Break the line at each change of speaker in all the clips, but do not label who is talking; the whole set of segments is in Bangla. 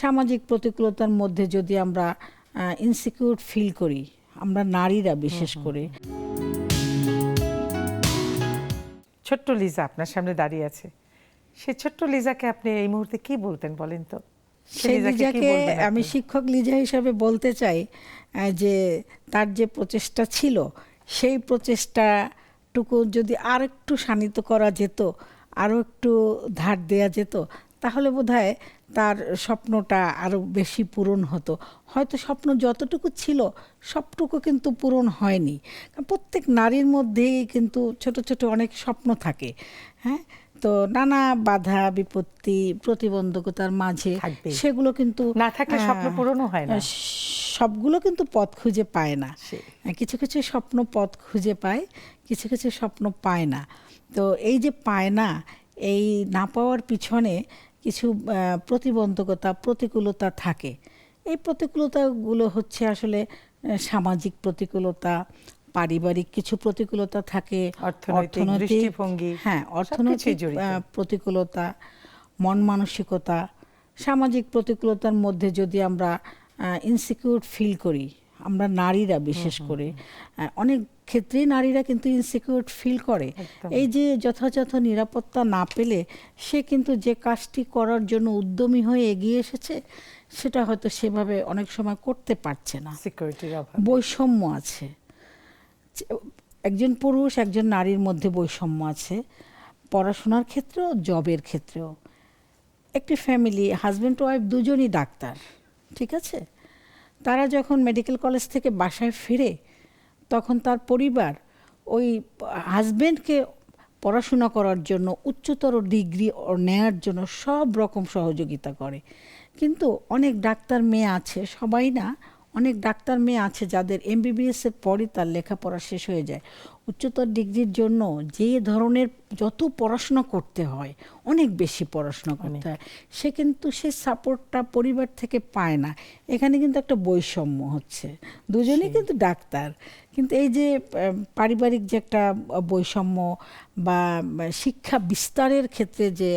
সামাজিক প্রতিকূলতার মধ্যে যদি আমরা ইনসিকিউর ফিল করি, আমরা নারীরা বিশেষ করে।
ছোট্ট লিজা আপনার সামনে দাঁড়িয়ে আছে, সেই ছোট্ট লিজাকে আপনি এই মুহূর্তে কি বলতেন বলেন তো?
সেই লিজাকে আমি শিক্ষক লিজা হিসাবে বলতে চাই যে তার যে প্রচেষ্টা ছিল, সেই প্রচেষ্টাটুকু যদি আর একটু শানিত করা যেত, আরও একটু ধার দেয়া যেত, তাহলে বোধহয় তার স্বপ্নটা আরও বেশি পূরণ হতো। হয়তো স্বপ্ন যতটুকু ছিল সবটুকু কিন্তু পূরণ হয়নি। প্রত্যেক নারীর মধ্যেই কিন্তু ছোট ছোট অনেক স্বপ্ন থাকে। হ্যাঁ, তো নানা বাধা বিপত্তি প্রতিবন্ধকতার মাঝে সেগুলো কিন্তু
না থাকলে স্বপ্ন পূরণও হয় না।
সবগুলো কিন্তু পথ খুঁজে পায় না। কিছু কিছু স্বপ্ন পথ খুঁজে পায়, কিছু কিছু স্বপ্ন পায় না। তো এই যে পায় না, এই না পাওয়ার পিছনে কিছু প্রতিবন্ধকতা প্রতিকূলতা থাকে। এই প্রতিকূলতাগুলো হচ্ছে আসলে সামাজিক প্রতিকূলতা, পারিবারিক কিছু প্রতিকূলতা থাকে, অর্থনৈতিক প্রতিকূলতা, মন মানসিকতা। সামাজিক প্রতিকূলতার মধ্যে যদি আমরা ইনসিকিউর ফিল করি, আমরা নারীরা বিশেষ করে, অনেক ক্ষেত্রেই নারীরা কিন্তু ইনসিকিউর ফিল করে। এই যে যথাযথ নিরাপত্তা না পেলে সে কিন্তু যে কাজটি করার জন্য উদ্যমী হয়ে এগিয়ে এসেছে সেটা হয়তো সেভাবে অনেক সময় করতে পারছে না। বৈষম্য আছে, একজন পুরুষ একজন নারীর মধ্যে বৈষম্য আছে, পড়াশোনার ক্ষেত্রেও জবের ক্ষেত্রেও। একটি ফ্যামিলি, হাজব্যান্ড ওয়াইফ দুজনই ডাক্তার, ঠিক আছে, তারা যখন মেডিকেল কলেজ থেকে বাসায় ফিরে তখন তার পরিবার ওই হাজব্যান্ডকে পড়াশোনা করার জন্য উচ্চতর ডিগ্রি নেয়ার জন্য সব রকম সহযোগিতা করে। কিন্তু অনেক ডাক্তার মেয়ে আছে, সবাই না, অনেক ডাক্তার মেয়ে আছে যাদের এমবিবিএসের পরই তার লেখাপড়া শেষ হয়ে যায়। উচ্চতর ডিগ্রির জন্য যে ধরনের যত পড়াশোনা করতে হয়, অনেক বেশি পড়াশোনা করতে হয়, সে কিন্তু সেই সাপোর্টটা পরিবার থেকে পায় না। এখানে কিন্তু একটা বৈষম্য হচ্ছে। দুজনেই কিন্তু ডাক্তার, কিন্তু এই যে পারিবারিক যে একটা বৈষম্য বা শিক্ষা বিস্তারের ক্ষেত্রে যে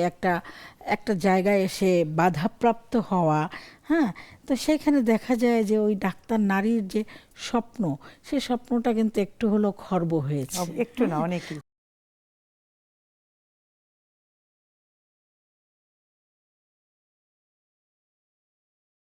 একটা জায়গায় এসে বাধাপ্রাপ্ত হওয়া, হ্যাঁ, তো সেখানে দেখা যায় যে ওই ডাক্তার নারীর যে স্বপ্ন, সেই স্বপ্নটা কিন্তু একটু হলেও খর্ব হয়েছে।
একটু না, অনেকই।